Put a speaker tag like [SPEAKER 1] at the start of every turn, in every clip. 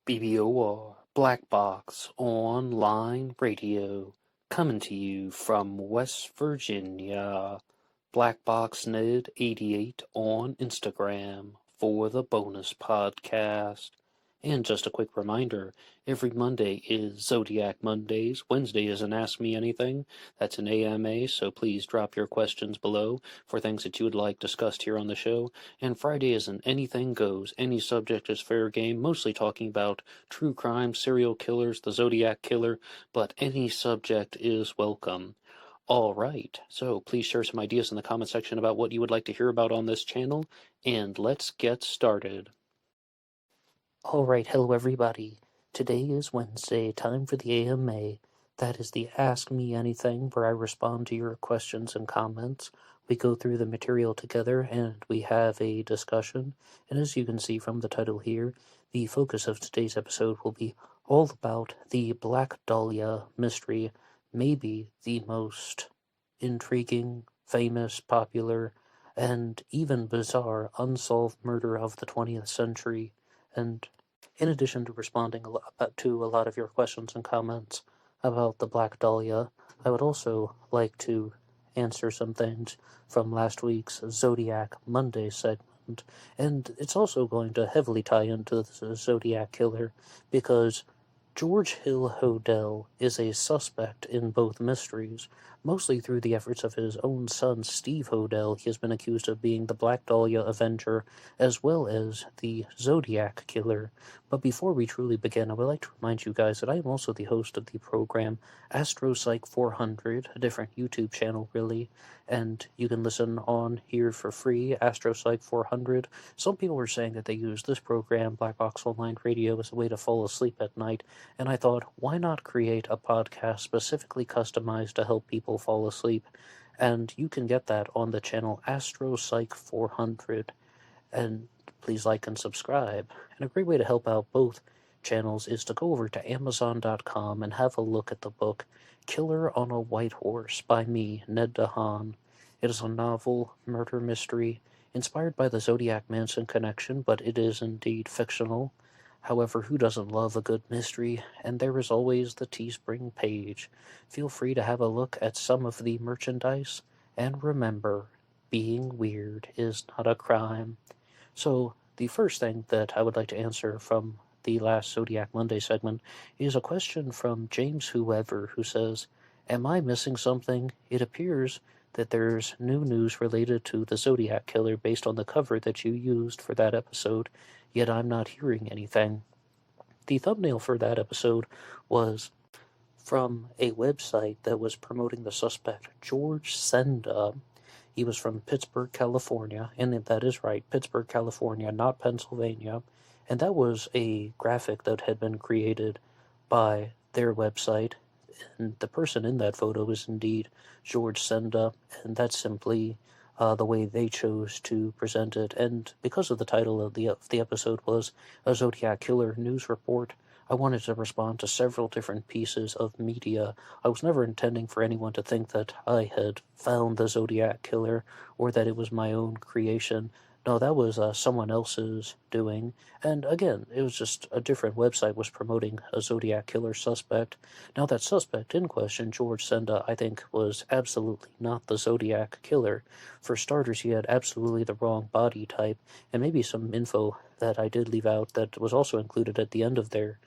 [SPEAKER 1] BBOR Black Box Online Radio, coming to you from West Virginia. BlackBoxNed88 on Instagram for the bonus podcast. And just a quick reminder, every Monday is Zodiac Mondays. Wednesday is an Ask Me Anything. That's an AMA, so please drop your questions below for things that you would like discussed here on the show. And Friday is an Anything Goes. Any subject is fair game, mostly talking about true crime, serial killers, the Zodiac Killer, but any subject is welcome. All right, so please share some ideas in the comment section about what you would like to hear about on this channel, and let's get started. All right, hello everybody. Today is Wednesday, time for the AMA. That is the Ask Me Anything, where I respond to your questions and comments. We go through the material together and we have a discussion. And as you can see from the title here, the focus of today's episode will be all about the Black Dahlia mystery, maybe the most intriguing, famous, popular, and even bizarre unsolved murder of the 20th century. And in addition to responding to a lot of your questions and comments about the Black Dahlia, I would also like to answer some things from last week's Zodiac Monday segment. And it's also going to heavily tie into the Zodiac Killer because George Hill Hodel is a suspect in both mysteries. Mostly through the efforts of his own son, Steve Hodel, he has been accused of being the Black Dahlia Avenger, as well as the Zodiac Killer. But before we truly begin, I would like to remind you guys that I am also the host of the program AstroPsych 400, a different YouTube channel, really, and you can listen on here for free, AstroPsych 400. Some people were saying that they use this program, BlackBoxOnlineRadio, as a way to fall asleep at night, and I thought, why not create a podcast specifically customized to help people fall asleep? And you can get that on the channel AstroPsych 400. And please like and subscribe. And a great way to help out both channels is to go over to Amazon.com and have a look at the book Killer on a White Horse by me, Ned DeHaan. It is a novel, murder mystery, inspired by the Zodiac Manson connection, but it is indeed fictional. However, who doesn't love a good mystery? And there is always the TeeSpring page. Feel free to have a look at some of the merchandise, and remember, being weird is not a crime. So, the first thing that I would like to answer from the last Zodiac Monday segment is a question from James Whoever, who says, "Am I missing something? It appears that there's new news related to the Zodiac Killer based on the cover that you used for that episode, yet I'm not hearing anything." The thumbnail for that episode was from a website that was promoting the suspect, George Senda. He was from Pittsburgh, California, and that is right, Pittsburgh, California, not Pennsylvania. And that was a graphic that had been created by their website. And the person in that photo is indeed George Senda, and that's simply the way they chose to present it. And because of the title of the episode was a Zodiac Killer News Report, I wanted to respond to several different pieces of media. I was never intending for anyone to think that I had found the Zodiac Killer or that it was my own creation. No, that was someone else's doing. And again, it was just a different website was promoting a Zodiac Killer suspect. Now, that suspect in question, George Senda, I think was absolutely not the Zodiac Killer. For starters, he had absolutely the wrong body type, and maybe some info that I did leave out that was also included at the end of their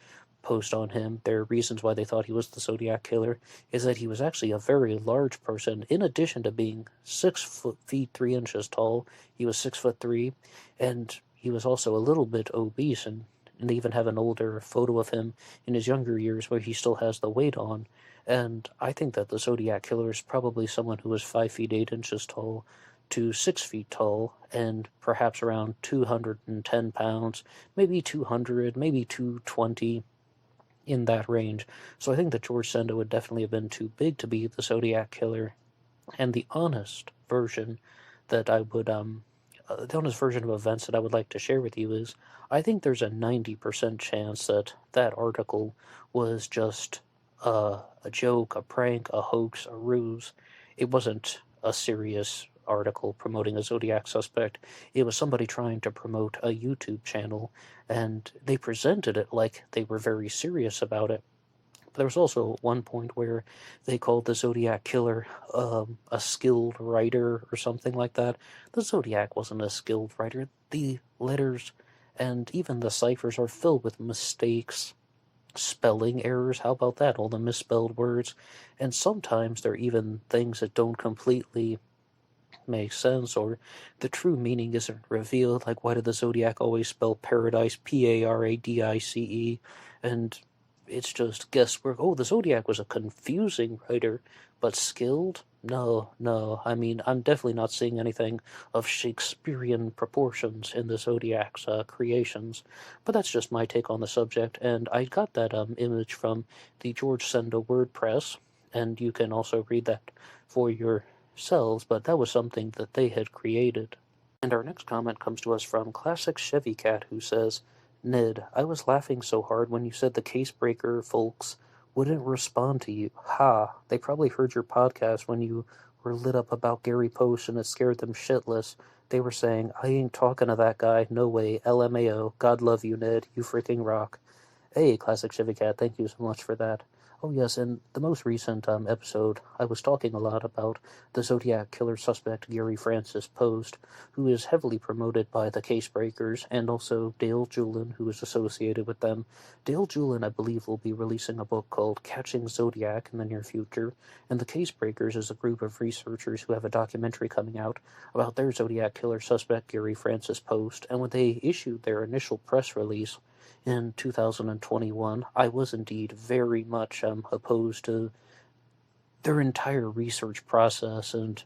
[SPEAKER 1] post on him, their reasons why they thought he was the Zodiac Killer, is that he was actually a very large person. In addition to being 6 feet 3 inches tall, he was 6'3", and he was also a little bit obese, and they even have an older photo of him in his younger years where he still has the weight on. And I think that the Zodiac Killer is probably someone who was 5 feet 8 inches tall to 6 feet tall, and perhaps around 210 pounds, maybe 200, maybe 220, in that range. So I think that George Senda would definitely have been too big to be the Zodiac Killer. And the honest version that I would, the honest version of events that I would like to share with you is, I think there's a 90% chance that that article was just a joke, a prank, a hoax, a ruse. It wasn't a serious article promoting a Zodiac suspect. It was somebody trying to promote a YouTube channel, and they presented it like they were very serious about it. But there was also one point where they called the Zodiac killer a skilled writer or something like that. The Zodiac wasn't a skilled writer. The letters and even the ciphers are filled with mistakes, spelling errors. How about that? All the misspelled words. And sometimes there are even things that don't completely make sense, or the true meaning isn't revealed. Like, why did the Zodiac always spell paradise Paradice? And it's just guesswork. Oh, the Zodiac was a confusing writer, but skilled? No, no. I mean, I'm definitely not seeing anything of Shakespearean proportions in the Zodiac's creations. But that's just my take on the subject, and I got that image from the George Senda WordPress, and you can also read that for yourselves, but that was something that they had created. And our next comment comes to us from Classic Chevy Cat, who says, Ned, I was laughing so hard when you said the Casebreaker folks wouldn't respond to you. Ha! They probably heard your podcast when you were lit up about Gary Post and it scared them shitless. They were saying, I ain't talking to that guy, no way, LMAO, God love you, Ned, you freaking rock. Hey, Classic Chevy Cat, thank you so much for that. Oh yes, in the most recent episode, I was talking a lot about the Zodiac killer suspect Gary Francis Post, who is heavily promoted by the Casebreakers, and also Dale Julin, who is associated with them. Dale Julin, I believe, will be releasing a book called Catching Zodiac in the near future, and the Casebreakers is a group of researchers who have a documentary coming out about their Zodiac killer suspect Gary Francis Post, and when they issued their initial press release in 2021, I was indeed very much opposed to their entire research process, and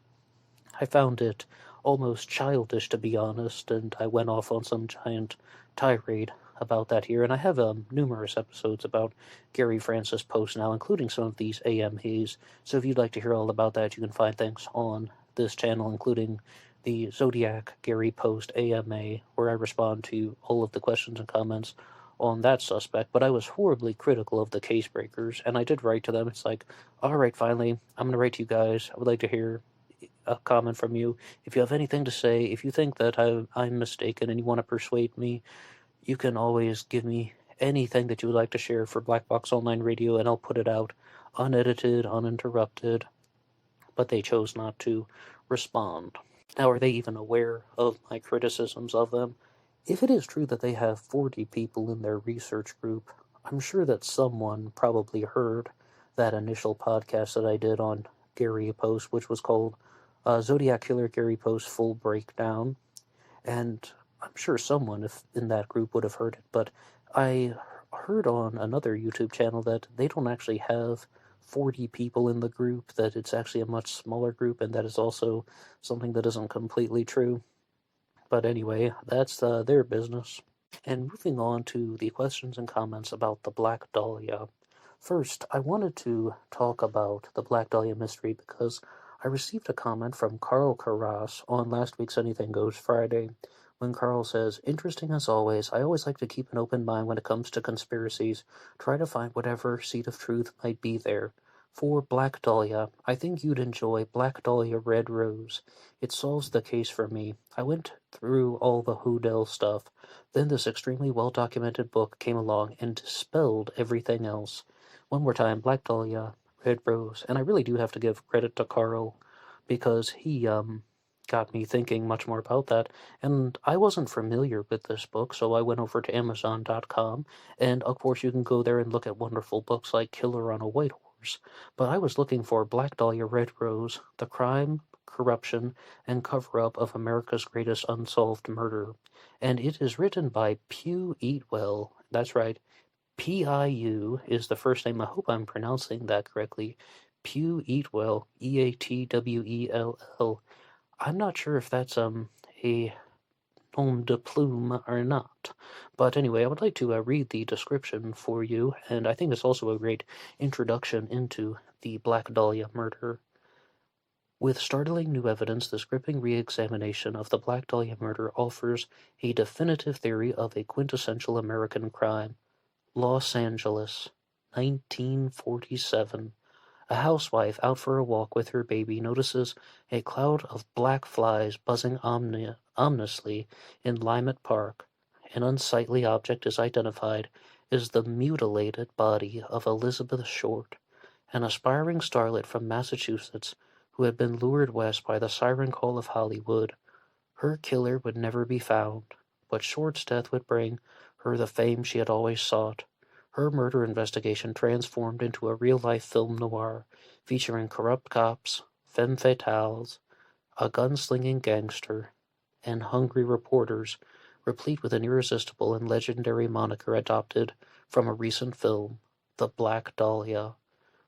[SPEAKER 1] I found it almost childish, to be honest, and I went off on some giant tirade about that here, and I have numerous episodes about Gary Francis Post now, including some of these AMAs, so if you'd like to hear all about that, you can find things on this channel, including the Zodiac Gary Post AMA, where I respond to all of the questions and comments on that suspect, but I was horribly critical of the Casebreakers, and I did write to them. It's like, alright, finally, I'm going to write to you guys. I would like to hear a comment from you. If you have anything to say, if you think that I'm mistaken and you want to persuade me, you can always give me anything that you would like to share for Black Box Online Radio, and I'll put it out unedited, uninterrupted, but they chose not to respond. Now, are they even aware of my criticisms of them? If it is true that they have 40 people in their research group, I'm sure that someone probably heard that initial podcast that I did on Gary Post, which was called Zodiac Killer Gary Post Full Breakdown, and I'm sure someone in that group would have heard it, but I heard on another YouTube channel that they don't actually have 40 people in the group, that it's actually a much smaller group, and that is also something that isn't completely true. But anyway, that's their business. And moving on to the questions and comments about the Black Dahlia. First, I wanted to talk about the Black Dahlia mystery because I received a comment from Carl Carras on last week's Anything Goes Friday, when Carl says, interesting as always, I always like to keep an open mind when it comes to conspiracies, try to find whatever seed of truth might be there. For Black Dahlia, I think you'd enjoy Black Dahlia Red Rose. It solves the case for me. I went through all the Hodel stuff, then this extremely well-documented book came along and dispelled everything else. One more time, Black Dahlia, Red Rose, and I really do have to give credit to Carl, because he got me thinking much more about that, and I wasn't familiar with this book, so I went over to Amazon.com, and of course you can go there and look at wonderful books like Killer on a White Horse, but I was looking for Black Dahlia Red Rose, The Crime, Corruption, and Cover-Up of America's Greatest Unsolved Murder, and it is written by Pew Eatwell. That's right, Piu is the first name. I hope I'm pronouncing that correctly. Pew Eatwell, Eatwell. I'm not sure if that's a nom de plume or not. But anyway, I would like to read the description for you, and I think it's also a great introduction into the Black Dahlia murder. With startling new evidence, this gripping re-examination of the Black Dahlia murder offers a definitive theory of a quintessential American crime. Los Angeles, 1947. A housewife out for a walk with her baby notices a cloud of black flies buzzing ominously in Lymet Park. An unsightly object is identified as the mutilated body of Elizabeth Short, an aspiring starlet from Massachusetts who had been lured west by the siren call of Hollywood. Her killer would never be found, but Short's death would bring her the fame she had always sought. Her murder investigation transformed into a real-life film noir, featuring corrupt cops, femme fatales, a gunslinging gangster, and hungry reporters, replete with an irresistible and legendary moniker adopted from a recent film, The Black Dahlia.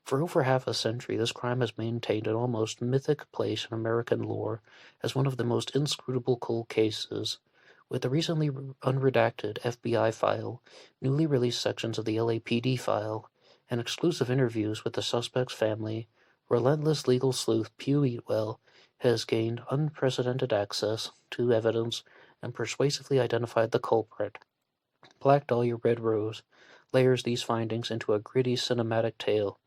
[SPEAKER 1] For over half a century, this crime has maintained an almost mythic place in American lore as one of the most inscrutable cold cases. With the recently unredacted FBI file, newly released sections of the LAPD file, and exclusive interviews with the suspect's family, relentless legal sleuth Pew Eatwell has gained unprecedented access to evidence and persuasively identified the culprit. Black Dahlia Red Rose layers these findings into a gritty cinematic tale,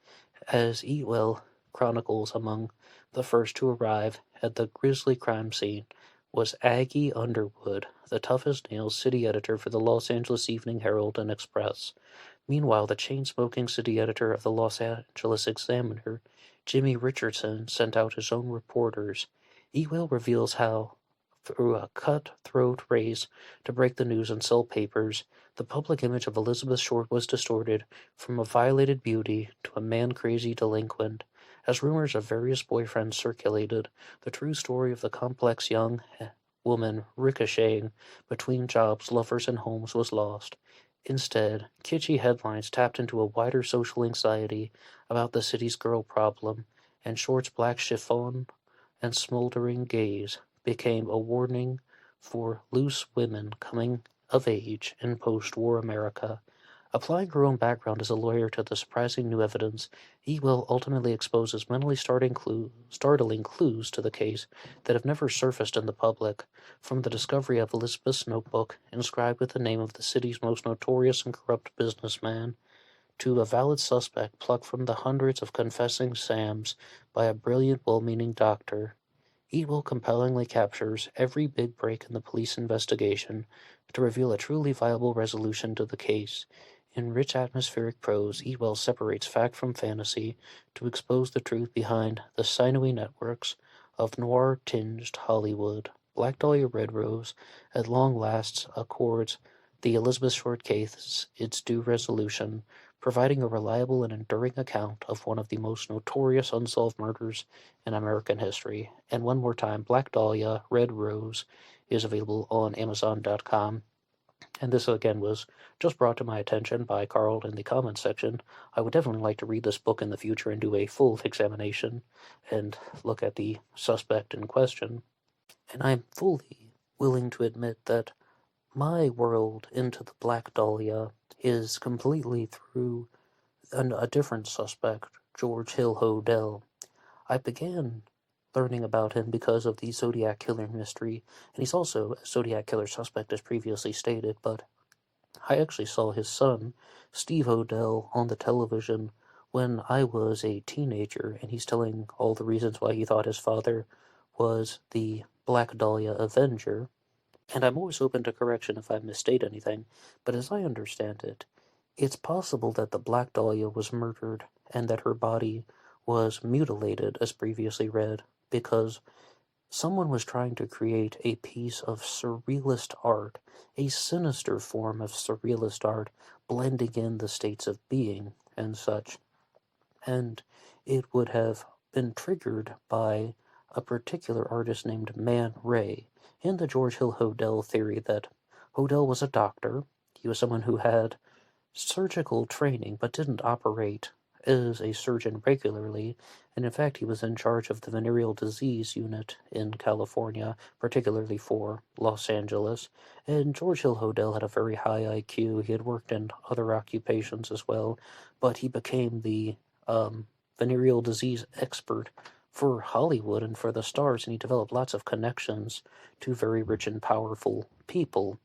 [SPEAKER 1] as Eatwell chronicles among the first to arrive at the grisly crime scene was Aggie Underwood, the tough-as-nails city editor for the Los Angeles Evening Herald and Express. Meanwhile, the chain-smoking city editor of the Los Angeles Examiner, Jimmy Richardson, sent out his own reporters. Eatwell reveals how, through a cutthroat race to break the news and sell papers, the public image of Elizabeth Short was distorted from a violated beauty to a man-crazy delinquent. As rumors of various boyfriends circulated, the true story of the complex young woman ricocheting between jobs, lovers, and homes was lost. Instead, kitschy headlines tapped into a wider social anxiety about the city's girl problem, and Short's black chiffon and smoldering gaze became a warning for loose women coming of age in post-war America. Applying her own background as a lawyer to the surprising new evidence, Eatwell ultimately exposes mentally startling clues to the case that have never surfaced in the public, from the discovery of Elizabeth's notebook, inscribed with the name of the city's most notorious and corrupt businessman, to a valid suspect plucked from the hundreds of confessing Sams by a brilliant, well-meaning doctor. Eatwell compellingly captures every big break in the police investigation to reveal a truly viable resolution to the case. In rich atmospheric prose, Eatwell separates fact from fantasy to expose the truth behind the sinewy networks of noir-tinged Hollywood. Black Dahlia Red Rose at long last accords the Elizabeth Short case its due resolution, providing a reliable and enduring account of one of the most notorious unsolved murders in American history. And one more time, Black Dahlia Red Rose is available on Amazon.com. And this again was just brought to my attention by Carl in the comments section. I would definitely like to read this book in the future and do a full examination and look at the suspect in question. And I'm fully willing to admit that my world into the Black Dahlia is completely through a different suspect, George Hill Hodel. I began learning about him because of the Zodiac killer mystery, and he's also a Zodiac killer suspect as previously stated, but I actually saw his son, Steve Hodel, on the television when I was a teenager, and he's telling all the reasons why he thought his father was the Black Dahlia Avenger. And I'm always open to correction if I misstate anything, but as I understand it, it's possible that the Black Dahlia was murdered and that her body was mutilated, as previously read, because someone was trying to create a piece of surrealist art, a sinister form of surrealist art, blending in the states of being and such. And it would have been triggered by a particular artist named Man Ray, in the George Hill Hodel theory that Hodel was a doctor. He was someone who had surgical training but didn't operate as a surgeon regularly, and in fact he was in charge of the venereal disease unit in California, particularly for Los Angeles. And George Hill Hodel had a very high IQ. He had worked in other occupations as well, but he became the venereal disease expert for Hollywood and for the stars, and he developed lots of connections to very rich and powerful people.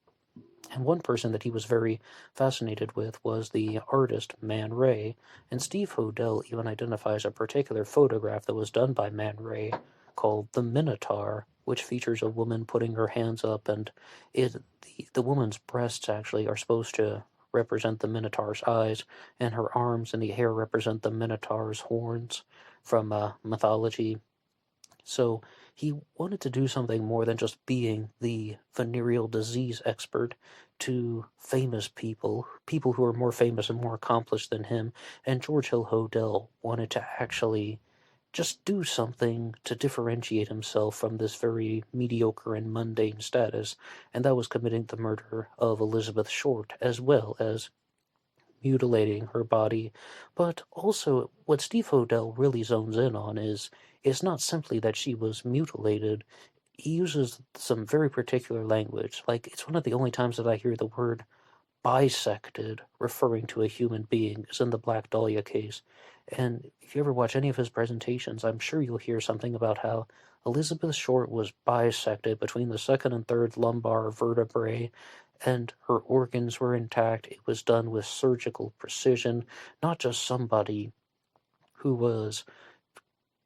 [SPEAKER 1] And one person that he was very fascinated with was the artist Man Ray, and Steve Hodel even identifies a particular photograph that was done by Man Ray called The Minotaur, which features a woman putting her hands up, and the woman's breasts actually are supposed to represent the Minotaur's eyes, and her arms and the hair represent the Minotaur's horns from mythology. So he wanted to do something more than just being the venereal disease expert to famous people, people who are more famous and more accomplished than him. And George Hill Hodel wanted to actually just do something to differentiate himself from this very mediocre and mundane status, and that was committing the murder of Elizabeth Short, as well as mutilating her body. But also, what Steve Hodel really zones in on is it's not simply that she was mutilated. He uses some very particular language. Like, it's one of the only times that I hear the word bisected referring to a human being is in the Black Dahlia case. And if you ever watch any of his presentations, I'm sure you'll hear something about how Elizabeth Short was bisected between the second and third lumbar vertebrae, and her organs were intact. It was done with surgical precision, not just somebody who was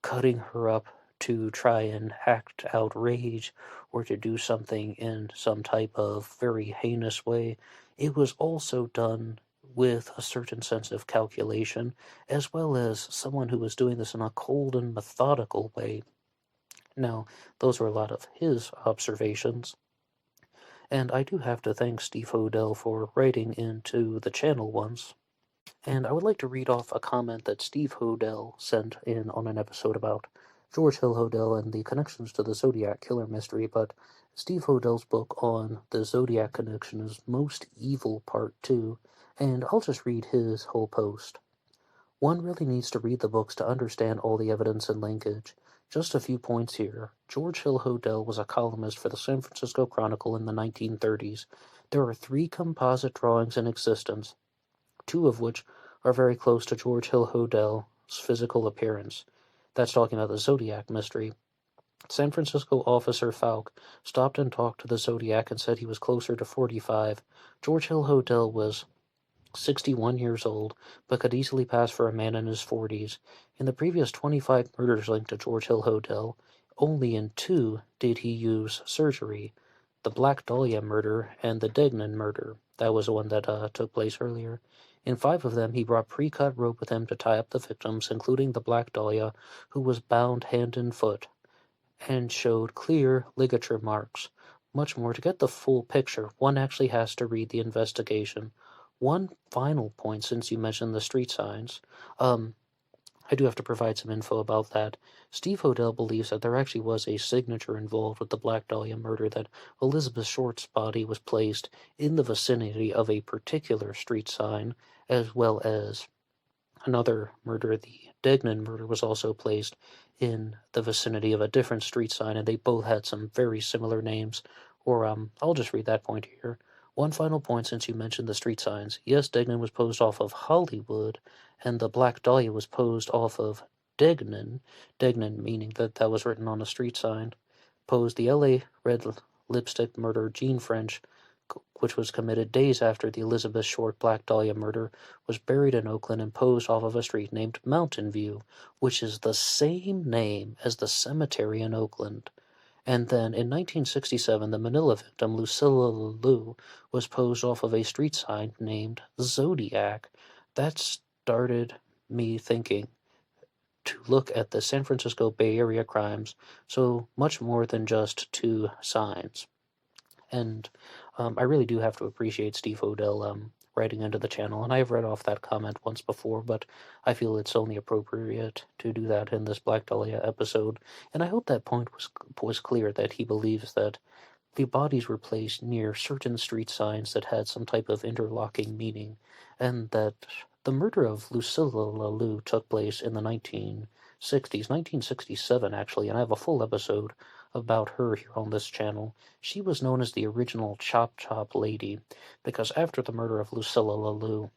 [SPEAKER 1] cutting her up to try and act out rage or to do something in some type of very heinous way. It was also done with a certain sense of calculation, as well as someone who was doing this in a cold and methodical way. Now, those were a lot of his observations, and I do have to thank Steve Hodel for writing into the channel once. And I would like to read off a comment that Steve Hodel sent in on an episode about George Hill Hodel and the connections to the Zodiac killer mystery, but Steve Hodel's book on the Zodiac connection is Most Evil Part 2, and I'll just read his whole post. One really needs to read the books to understand all the evidence and linkage. Just a few points here. George Hill Hodel was a columnist for the San Francisco Chronicle in the 1930s. There are 3 composite drawings in existence, 2 of which are very close to George Hill Hodel's physical appearance. That's talking about the Zodiac mystery. San Francisco officer Falk stopped and talked to the Zodiac and said he was closer to 45. George Hill Hodel was 61 years old, but could easily pass for a man in his 40s. In the previous 25 murders linked to George Hill Hodel, only in 2 did he use surgery. The Black Dahlia murder and the Degnan murder. That was the one that took place earlier. In 5 of them, he brought pre-cut rope with him to tie up the victims, including the Black Dahlia, who was bound hand and foot, and showed clear ligature marks. Much more. To get the full picture, one actually has to read the investigation. One final point, since you mentioned the street signs, I do have to provide some info about that. Steve Hodel believes that there actually was a signature involved with the Black Dahlia murder, that Elizabeth Short's body was placed in the vicinity of a particular street sign, as well as another murder. The Degnan murder was also placed in the vicinity of a different street sign, and they both had some very similar names. Or, I'll just read that point here. One final point, since you mentioned the street signs. Yes, Degnan was posed off of Hollywood, and the Black Dahlia was posed off of Degnan. Degnan meaning that was written on a street sign. Posed the L.A. red lipstick murder, Jean French, which was committed days after the Elizabeth Short Black Dahlia murder, was buried in Oakland and posed off of a street named Mountain View, which is the same name as the cemetery in Oakland. And then in 1967, the Manila victim, Lucilla Lou, was posed off of a street sign named Zodiac. That started me thinking to look at the San Francisco Bay Area crimes, so much more than just 2 signs. And I really do have to appreciate Steve Hodel writing into the channel, and I have read off that comment once before, but I feel it's only appropriate to do that in this Black Dahlia episode, and I hope that point was clear, that he believes that the bodies were placed near certain street signs that had some type of interlocking meaning, and that the murder of Lucilla Lou took place in the 1960s, 1967 actually, and I have a full episode about her here on this channel. She was known as the original Chop Chop Lady, because after the murder of Lucilla Lou,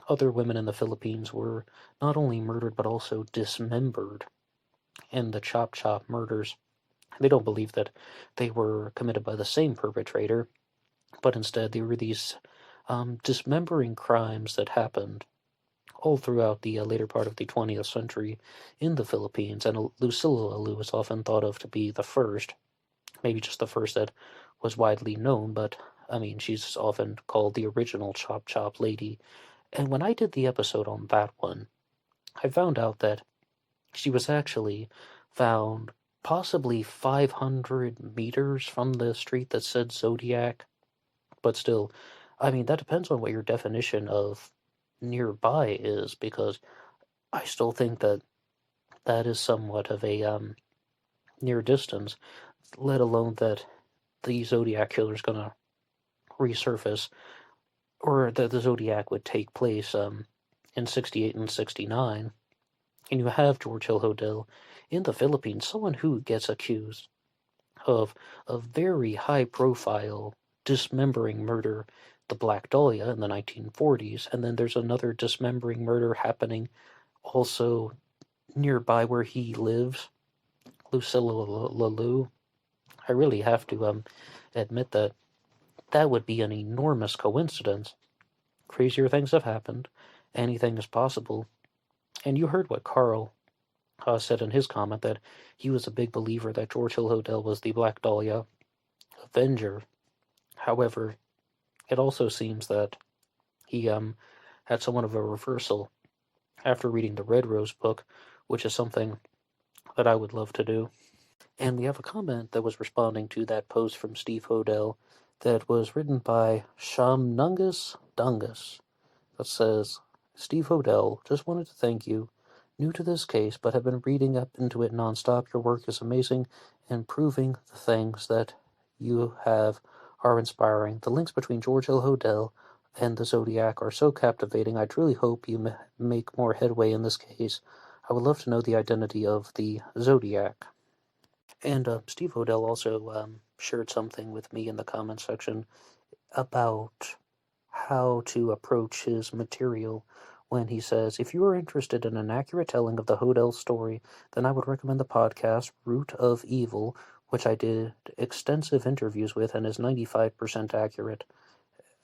[SPEAKER 1] other women in the Philippines were not only murdered but also dismembered in the Chop Chop murders. They don't believe that they were committed by the same perpetrator, but instead they were these dismembering crimes that happened all throughout the later part of the 20th century in the Philippines, and Lucilla Alu is often thought of to be the first, maybe just the first that was widely known, but I mean, she's often called the original Chop Chop Lady. And when I did the episode on that one, I found out that she was actually found possibly 500 meters from the street that said Zodiac, but still, I mean, that depends on what your definition of nearby is, because I still think that that is somewhat of a near distance, let alone that the Zodiac killer is going to resurface, or that the Zodiac would take place in 68 and 69. And you have George Hill Hodel in the Philippines, someone who gets accused of a very high profile dismembering murder, the Black Dahlia in the 1940s, and then there's another dismembering murder happening also nearby where he lives, Lucilla Lalu. I really have to admit that that would be an enormous coincidence. Crazier things have happened. Anything is possible. And you heard what Carl said in his comment, that he was a big believer that George Hill Hodel was the Black Dahlia Avenger. However, it also seems that he had somewhat of a reversal after reading the Red Rose book, which is something that I would love to do. And we have a comment that was responding to that post from Steve Hodel that was written by Shamnungus Dungus that says, Steve Hodel, just wanted to thank you. New to this case, but have been reading up into it nonstop. Your work is amazing, and proving the things that you have are inspiring. The links between George Hill Hodel and the Zodiac are so captivating. I truly hope you make more headway in this case. I would love to know the identity of the Zodiac. And Steve Hodel also shared something with me in the comment section about how to approach his material when he says, if you are interested in an accurate telling of the Hodel story, then I would recommend the podcast Root of Evil, which I did extensive interviews with and is 95% accurate.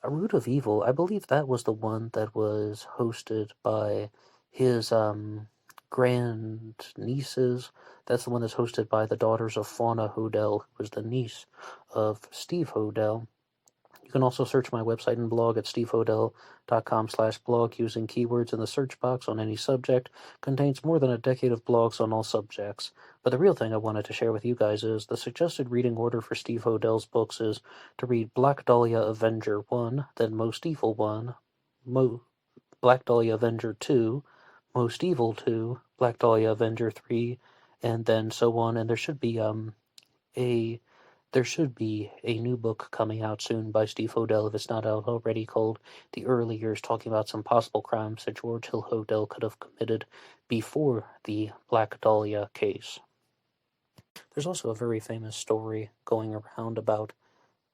[SPEAKER 1] A Root of Evil, I believe that was the one that was hosted by his grand nieces. That's the one that's hosted by the daughters of Fauna Hodel, who was the niece of Steve Hodel. You can also search my website and blog at stevehodel.com/blog using keywords in the search box on any subject. Contains more than a decade of blogs on all subjects. But the real thing I wanted to share with you guys is the suggested reading order for Steve Hodel's books is to read Black Dahlia Avenger 1, then Most Evil 1, Black Dahlia Avenger 2, Most Evil 2, Black Dahlia Avenger 3, and then so on. And there should be a new book coming out soon by Steve Hodel, if it's not out already, called The Early Years, talking about some possible crimes that George Hill Hodel could have committed before the Black Dahlia case. There's also a very famous story going around about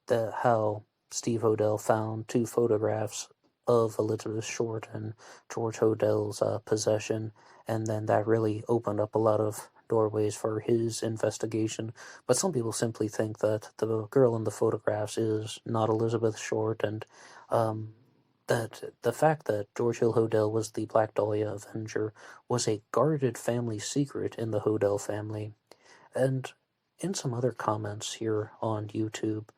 [SPEAKER 1] how Steve Hodel found two photographs of Elizabeth Short and George Hodel's possession, and then that really opened up a lot of doorways for his investigation. But some people simply think that the girl in the photographs is not Elizabeth Short, and that the fact that George Hill Hodel was the Black Dahlia Avenger was a guarded family secret in the Hodel family. And in some other comments here on YouTube,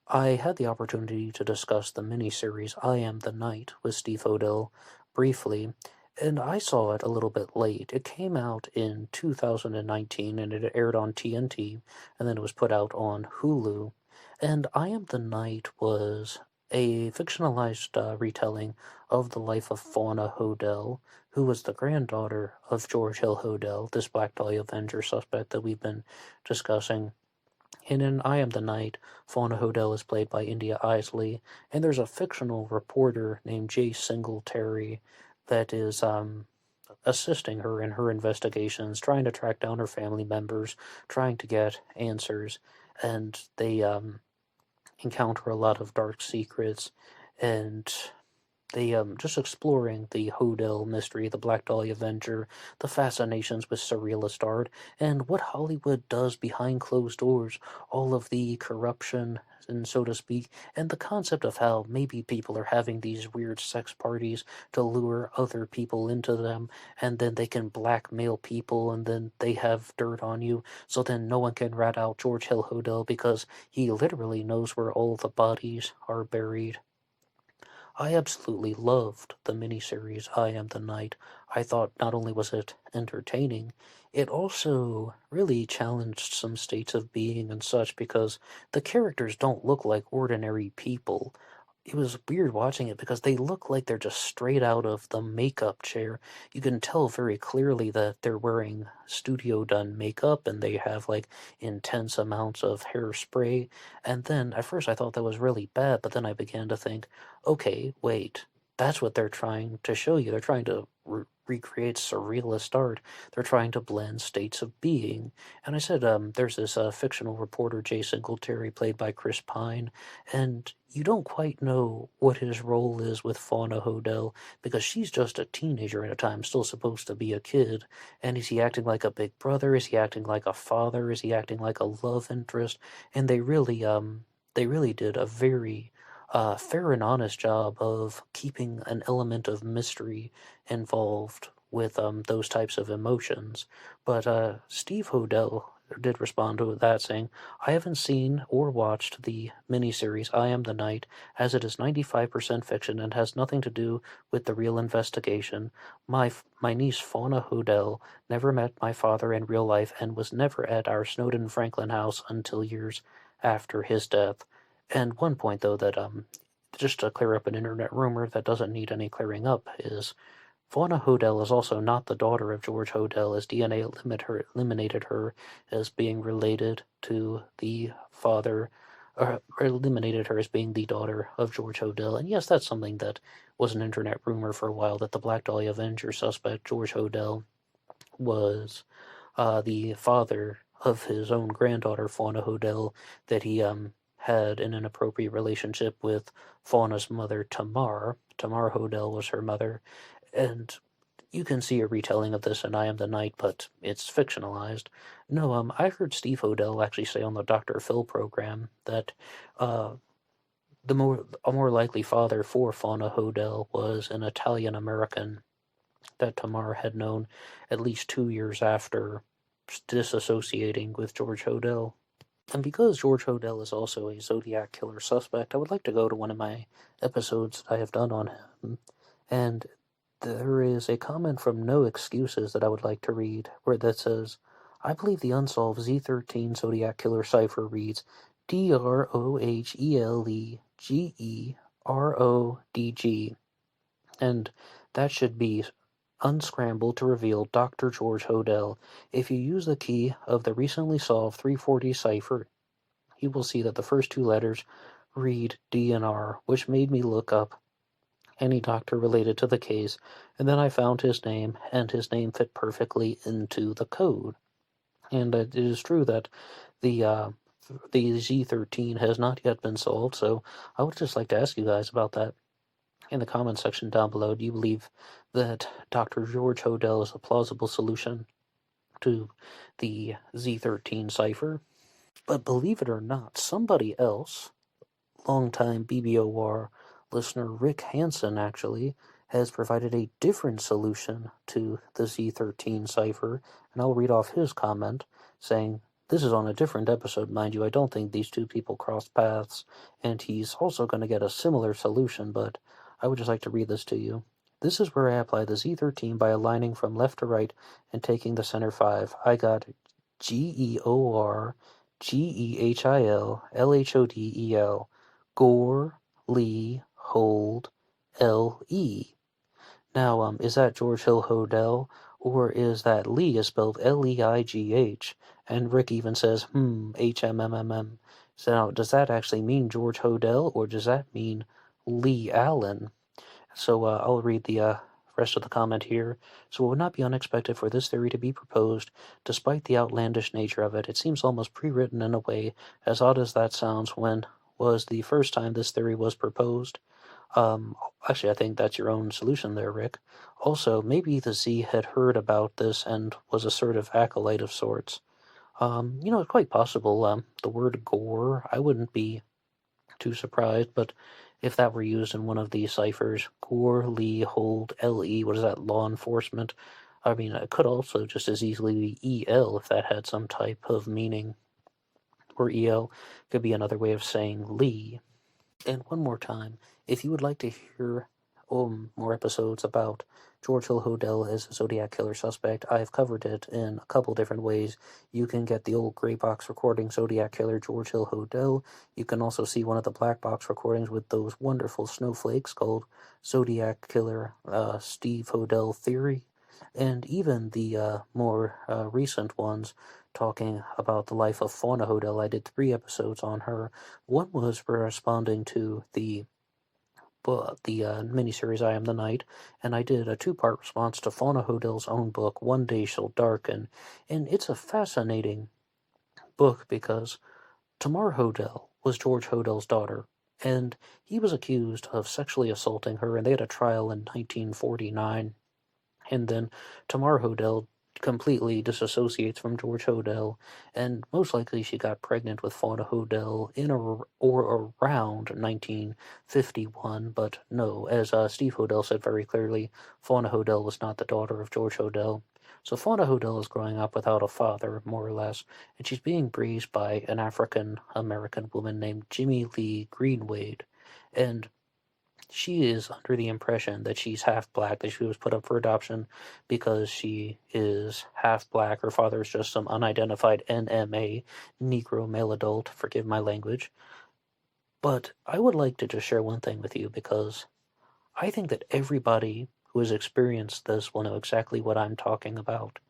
[SPEAKER 1] I had the opportunity to discuss the miniseries I Am the Night with Steve Hodel briefly, and I saw it a little bit late. It came out in 2019, and it aired on TNT, and then it was put out on Hulu. And I Am the Night was a fictionalized retelling of the life of Fauna Hodel, who was the granddaughter of George Hill Hodel, this Black Dahlia Avenger suspect that we've been discussing. And in I Am the Night, Fauna Hodel is played by India Isley, and there's a fictional reporter named Jay Singletary that is assisting her in her investigations, trying to track down her family members, trying to get answers, and they encounter a lot of dark secrets, and They just exploring the Hodel mystery, the Black Dahlia Avenger, the fascinations with surrealist art, and what Hollywood does behind closed doors, all of the corruption, and so to speak, and the concept of how maybe people are having these weird sex parties to lure other people into them, and then they can blackmail people, and then they have dirt on you, so then no one can rat out George Hill Hodel because he literally knows where all the bodies are buried. I absolutely loved the miniseries I Am the Night. I thought not only was it entertaining, it also really challenged some states of being and such because the characters don't look like ordinary people. It was weird watching it because they look like they're just straight out of the makeup chair. You can tell very clearly that they're wearing studio done makeup and they have like intense amounts of hairspray. And then at first I thought that was really bad, but then I began to think, okay, wait, that's what they're trying to show you. They're trying to recreate surrealist art. They're trying to blend states of being. And I said, there's this fictional reporter, Jay Singletary, played by Chris Pine, and you don't quite know what his role is with Fauna Hodel because she's just a teenager at a time, still supposed to be a kid. And is he acting like a big brother? Is he acting like a father? Is he acting like a love interest? And they really did a very fair and honest job of keeping an element of mystery involved with those types of emotions. But Steve Hodel did respond to that, saying, I haven't seen or watched the miniseries I Am the Night, as it is 95% fiction and has nothing to do with the real investigation. My niece Fauna Hodel never met my father in real life and was never at our Snowden Franklin house until years after his death. And one point, though, that just to clear up an internet rumor that doesn't need any clearing up is Fauna Hodel is also not the daughter of George Hodel, as DNA eliminated her as being related to the father, or eliminated her as being the daughter of George Hodel. And yes, that's something that was an internet rumor for a while, that the Black Dahlia Avenger suspect, George Hodel, was the father of his own granddaughter, Fauna Hodel, that he had an inappropriate relationship with Fauna's mother, Tamar. Tamar Hodel was her mother, and you can see a retelling of this in I Am the Night, but it's fictionalized. No, I heard Steve Hodel actually say on the Dr. Phil program that uh, a more likely father for Fauna Hodel was an Italian American that Tamar had known at least 2 years after disassociating with George Hodel. And because George Hodel is also a Zodiac killer suspect, I would like to go to one of my episodes that I have done on him. And there is a comment from No Excuses that I would like to read, where that says, I believe the unsolved Z13 Zodiac killer cipher reads DROHELEGERODG, and that should be unscrambled to reveal Dr. George Hodel. If you use the key of the recently solved 340 cipher, you will see that the first two letters read D and R, which made me look up any doctor related to the case, and then I found his name, and his name fit perfectly into the code. And it is true that the Z13 has not yet been solved, so I would just like to ask you guys about that in the comment section down below. Do you believe that Dr. George Hodel is a plausible solution to the Z13 cipher? But believe it or not, somebody else, longtime BBOR listener Rick Hansen actually, has provided a different solution to the Z13 cipher, and I'll read off his comment saying, this is on a different episode, mind you. I don't think these two people crossed paths, and he's also going to get a similar solution, but I would just like to read this to you. This is where I apply the Z13 by aligning from left to right and taking the center 5. I got GEOR GEHIL LHODEL Gore Lee Hold LE. Now, is that George Hill Hodel, or is that Lee is spelled LEIGH? And Rick even says, HMMMM. So now, does that actually mean George Hodel, or does that mean Lee Allen? So I'll read the rest of the comment here. So it would not be unexpected for this theory to be proposed, despite the outlandish nature of it. It seems almost pre-written in a way, as odd as that sounds. When was the first time this theory was proposed? Actually, I think that's your own solution there, Rick. Also, maybe the Z had heard about this and was a sort of acolyte of sorts. It's quite possible. The word gore, I wouldn't be too surprised, but if that were used in one of these ciphers, gore, Lee, hold, LE, what is that, law enforcement? I mean, it could also just as easily be EL if that had some type of meaning, or EL could be another way of saying Lee. And one more time, if you would like to hear more episodes about George Hill Hodel as a Zodiac killer suspect, I've covered it in a couple different ways. You can get the old gray box recording Zodiac killer George Hill Hodel. You can also see one of the black box recordings with those wonderful snowflakes called Zodiac killer Steve Hodel Theory. And even the more recent ones talking about the life of Fauna Hodel. I did 3 episodes on her. One was responding to the miniseries I Am the Night, and I did a 2-part response to Fauna Hodel's own book, One Day Shall Darken. And it's a fascinating book because Tamar Hodel was George Hodel's daughter, and he was accused of sexually assaulting her, and they had a trial in 1949. And then Tamar Hodel completely disassociates from George Hodel, and most likely she got pregnant with Fauna Hodel in or around 1951, but no, as Steve Hodel said very clearly, Fauna Hodel was not the daughter of George Hodel. So Fauna Hodel is growing up without a father, more or less, and she's being raised by an African-American woman named Jimmy Lee Greenwade, and she is under the impression that she's half black, that she was put up for adoption because she is half black. Her father is just some unidentified NMA, Negro male adult, forgive my language. But I would like to just share one thing with you because I think that everybody who has experienced this will know exactly what I'm talking about.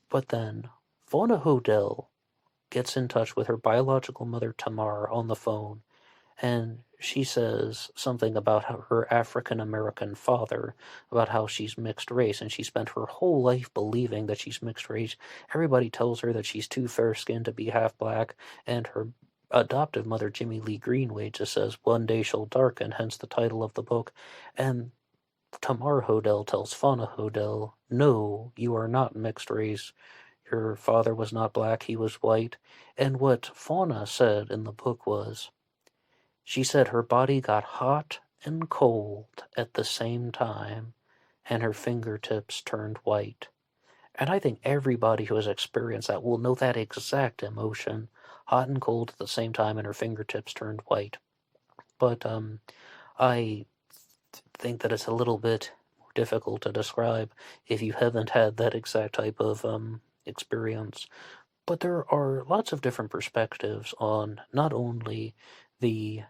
[SPEAKER 1] But then Fauna Hodel gets in touch with her biological mother Tamar on the phone, and she says something about her African-American father, about how she's mixed race, and she spent her whole life believing that she's mixed race. Everybody tells her that she's too fair-skinned to be half-black, and her adoptive mother, Jimmy Lee Greenway, just says, "One day shall darken," hence the title of the book. And Tamar Hodel tells Fauna Hodel, "No, you are not mixed race. Your father was not black, he was white." And what Fauna said in the book was, she said her body got hot and cold at the same time, and her fingertips turned white. And I think everybody who has experienced that will know that exact emotion, hot and cold at the same time, and her fingertips turned white. But I think that it's a little bit more difficult to describe if you haven't had that exact type of experience. But there are lots of different perspectives on not only the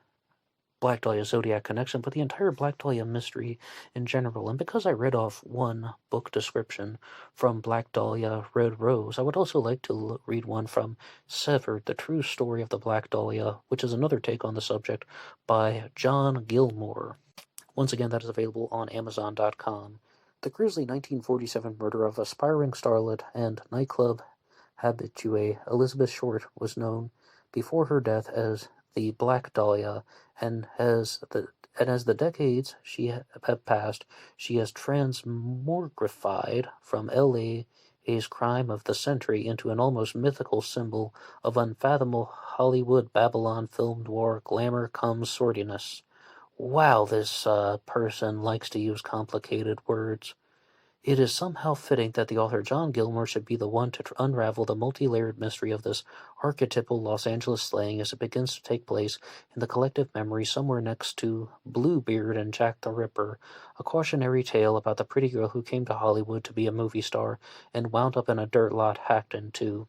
[SPEAKER 1] Black Dahlia Zodiac connection, but the entire Black Dahlia mystery in general. And because I read off one book description from Black Dahlia Red Rose, I would also like to read one from Severed, The True Story of the Black Dahlia, which is another take on the subject by John Gilmore. Once again, that is available on Amazon.com. The grisly 1947 murder of aspiring starlet and nightclub habitué Elizabeth Short was known before her death as the Black Dahlia, and as the decades have passed, she has transmogrified from LA's crime of the century into an almost mythical symbol of unfathomable Hollywood Babylon film noir glamour cum sordidness. Wow, this person likes to use complicated words. It is somehow fitting that the author John Gilmore should be the one to unravel the multi-layered mystery of this archetypal Los Angeles slaying as it begins to take place in the collective memory somewhere next to Bluebeard and Jack the Ripper, a cautionary tale about the pretty girl who came to Hollywood to be a movie star and wound up in a dirt lot hacked into.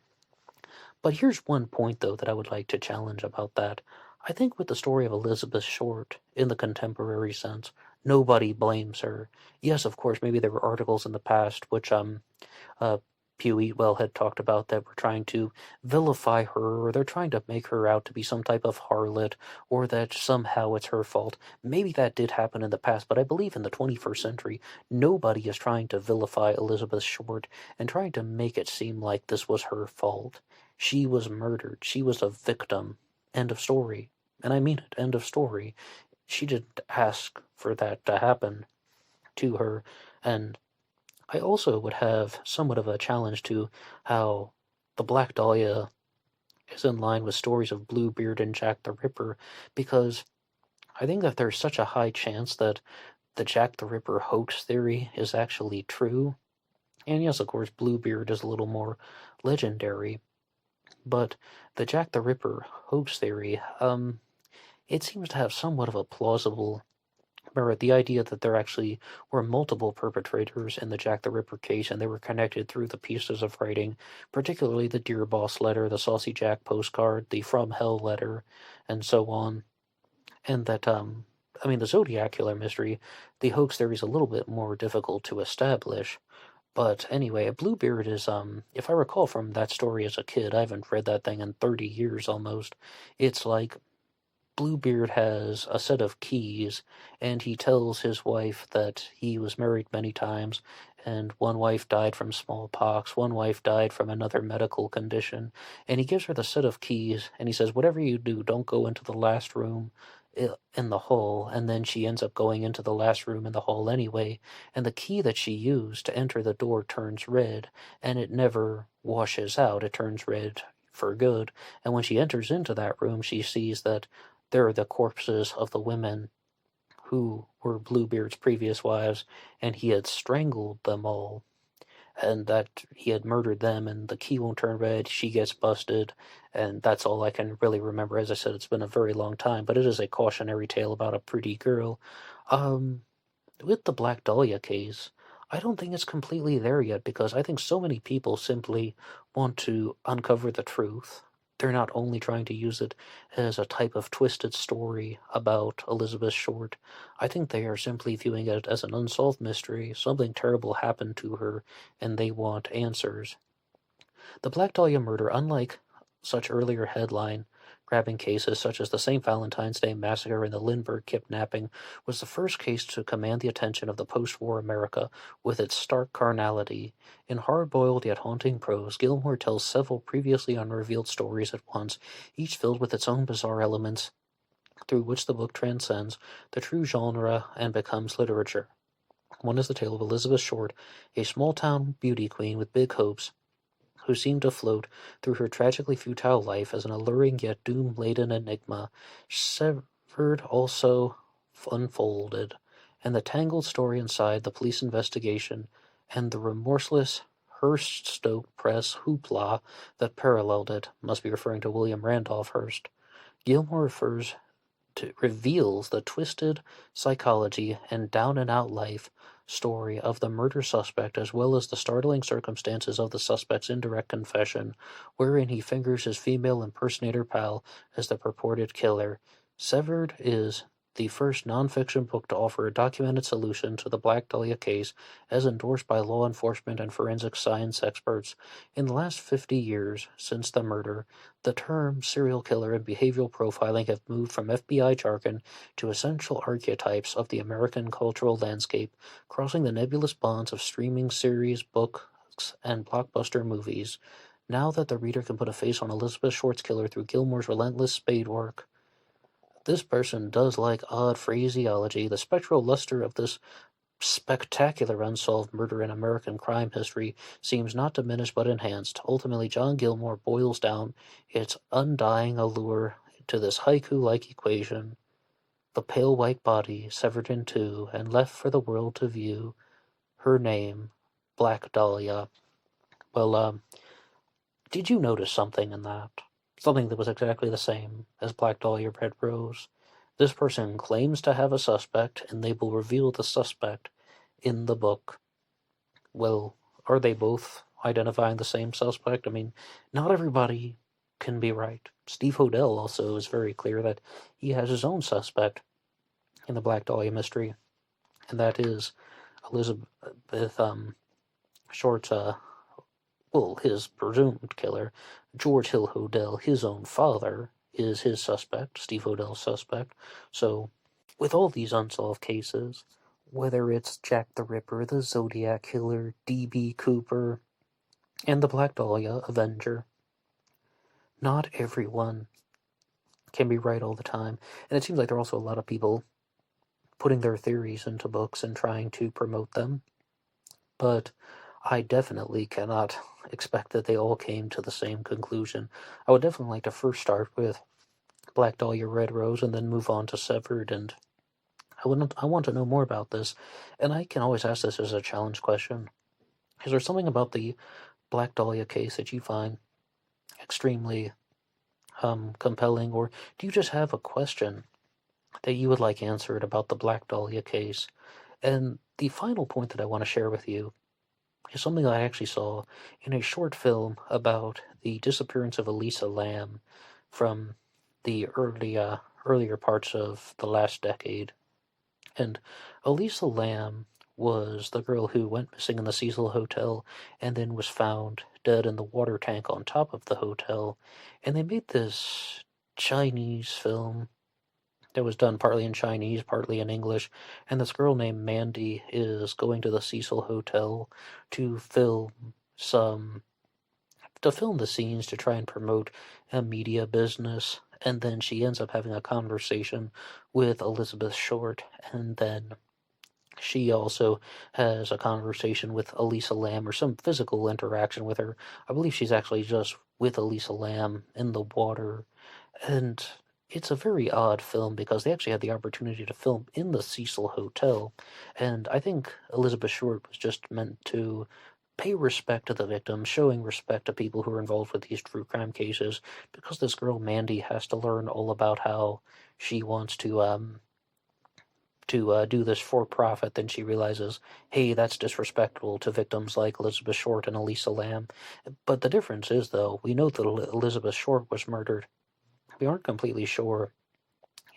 [SPEAKER 1] But here's one point, though, that I would like to challenge about that. I think with the story of Elizabeth Short, in the contemporary sense, nobody blames her. Yes, of course, maybe there were articles in the past which Pew Eatwell had talked about that were trying to vilify her, or they're trying to make her out to be some type of harlot, or that somehow it's her fault. Maybe that did happen in the past, but I believe in the 21st century, nobody is trying to vilify Elizabeth Short and trying to make it seem like this was her fault. She was murdered. She was a victim. End of story. And I mean it. End of story. she didn't ask for that to happen to her. And I also would have somewhat of a challenge to how the Black Dahlia is in line with stories of Bluebeard and Jack the Ripper, because I think that there's such a high chance that the Jack the Ripper hoax theory is actually true. And yes, of course, Bluebeard is a little more legendary, but the Jack the Ripper hoax theory, it seems to have somewhat of a plausible merit. The idea that there actually were multiple perpetrators in the Jack the Ripper case, and they were connected through the pieces of writing, particularly the Dear Boss letter, the Saucy Jack postcard, the From Hell letter, and so on. And that, I mean, the Zodiac killer mystery, the hoax theory is a little bit more difficult to establish. But anyway, Bluebeard is, if I recall from that story as a kid, I haven't read that thing in 30 years almost. It's like Bluebeard has a set of keys, and he tells his wife that he was married many times, and one wife died from smallpox, one wife died from another medical condition, and he gives her the set of keys, and he says, whatever you do, don't go into the last room in the hall. And then she ends up going into the last room in the hall anyway, and the key that she used to enter the door turns red, and it never washes out. It turns red for good. And when she enters into that room, she sees that there are the corpses of the women who were Bluebeard's previous wives, and he had strangled them all, and that he had murdered them, and the key won't turn red, she gets busted, and that's all I can really remember. As I said, it's been a very long time, but it is a cautionary tale about a pretty girl. With the Black Dahlia case, I don't think it's completely there yet, because I think so many people simply want to uncover the truth. They're not only trying to use it as a type of twisted story about Elizabeth Short. I think they are simply viewing it as an unsolved mystery. Something terrible happened to her, and they want answers. The Black Dahlia murder, unlike such earlier headline-grabbing cases such as the St. Valentine's Day Massacre and the Lindbergh kidnapping, was the first case to command the attention of the post-war America with its stark carnality. In hard-boiled yet haunting prose, Gilmore tells several previously unrevealed stories at once, each filled with its own bizarre elements through which the book transcends the true genre and becomes literature. One is the tale of Elizabeth Short, a small-town beauty queen with big hopes, who seemed to float through her tragically futile life as an alluring yet doom-laden enigma, severed also unfolded, and the tangled story inside the police investigation, and the remorseless Hearst-Stoke press hoopla that paralleled it, must be referring to William Randolph Hearst. Gilmore reveals the twisted psychology and down-and-out life story of the murder suspect, as well as the startling circumstances of the suspect's indirect confession, wherein he fingers his female impersonator pal as the purported killer. Severed is the first non-fiction book to offer a documented solution to the Black Dahlia case, as endorsed by law enforcement and forensic science experts. In the last 50 years since the murder, the term serial killer and behavioral profiling have moved from FBI jargon to essential archetypes of the American cultural landscape, crossing the nebulous bonds of streaming series, books, and blockbuster movies. Now that the reader can put a face on Elizabeth Short's killer through Gilmore's relentless spade work, this person does like odd phraseology. The spectral luster of this spectacular unsolved murder in American crime history seems not diminished but enhanced. Ultimately, John Gilmore boils down its undying allure to this haiku-like equation: the pale white body severed in two and left for the world to view. Her name, Black Dahlia. Well, did you notice something in that? Something that was exactly the same as Black Dahlia Red Rose. This person claims to have a suspect, and they will reveal the suspect in the book. Well, are they both identifying the same suspect? I mean, not everybody can be right. Steve Hodel also is very clear that he has his own suspect in the Black Dahlia mystery, and that is Elizabeth Short's, his presumed killer, George Hill Hodel. His own father is his suspect, Steve Hodel's suspect. So, with all these unsolved cases, whether it's Jack the Ripper, the Zodiac Killer, D.B. Cooper, and the Black Dahlia Avenger, not everyone can be right all the time. And it seems like there are also a lot of people putting their theories into books and trying to promote them. But I definitely cannot expect that they all came to the same conclusion. I would definitely like to first start with Black Dahlia, Red Rose, and then move on to Severed, and I want to know more about this, and I can always ask this as a challenge question. Is there something about the Black Dahlia case that you find extremely compelling, or do you just have a question that you would like answered about the Black Dahlia case? And the final point that I want to share with you is something I actually saw in a short film about the disappearance of Elisa Lam from the earlier parts of the last decade. And Elisa Lam was the girl who went missing in the Cecil Hotel and then was found dead in the water tank on top of the hotel. And they made this Chinese film that was done partly in Chinese, partly in English. And this girl named Mandy is going to the Cecil Hotel to film the scenes to try and promote a media business. And then she ends up having a conversation with Elizabeth Short, and then she also has a conversation with Elisa Lam, or some physical interaction with her. I believe she's actually just with Elisa Lam in the water. And it's a very odd film because they actually had the opportunity to film in the Cecil Hotel. And I think Elizabeth Short was just meant to pay respect to the victims, showing respect to people who are involved with these true crime cases, because this girl Mandy has to learn all about how she wants to do this for profit. Then she realizes, hey, that's disrespectful to victims like Elizabeth Short and Elisa Lam. But the difference is, though, we know that Elizabeth Short was murdered. We aren't completely sure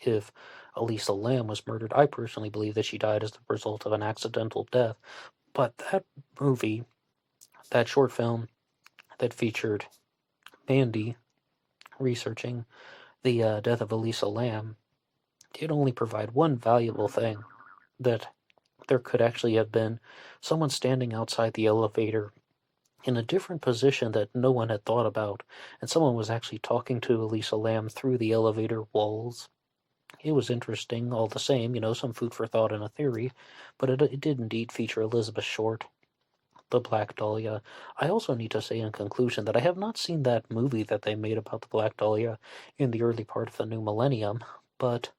[SPEAKER 1] if Elisa Lam was murdered. I personally believe that she died as the result of an accidental death. But that movie, that short film that featured Mandy researching the death of Elisa Lam, did only provide one valuable thing, that there could actually have been someone standing outside the elevator in a different position that no one had thought about, and someone was actually talking to Elisa Lam through the elevator walls. It was interesting all the same, some food for thought and a theory, but it did indeed feature Elizabeth Short, the Black Dahlia. I also need to say in conclusion that I have not seen that movie that they made about the Black Dahlia in the early part of the new millennium, but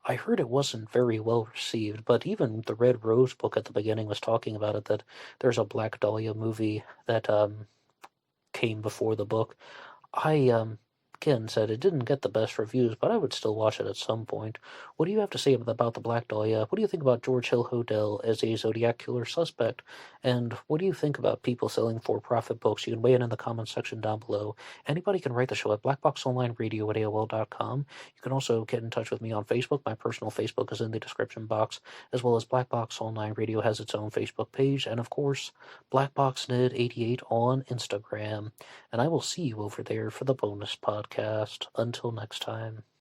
[SPEAKER 1] I heard it wasn't very well received. But even the Red Rose book at the beginning was talking about it, that there's a Black Dahlia movie that came before the book. I again said it didn't get the best reviews, but I would still watch it at some point. What do you have to say about the Black Dahlia? What do you think about George Hill Hodel as a Zodiac killer suspect? And what do you think about people selling for-profit books? You can weigh in the comments section down below. Anybody can write the show at BlackBoxOnlineRadio at AOL.com. You can also get in touch with me on Facebook. My personal Facebook is in the description box, as well as Black Box Online Radio has its own Facebook page, and of course, BlackBoxNid88 on Instagram. And I will see you over there for the bonus podcast. Until next time.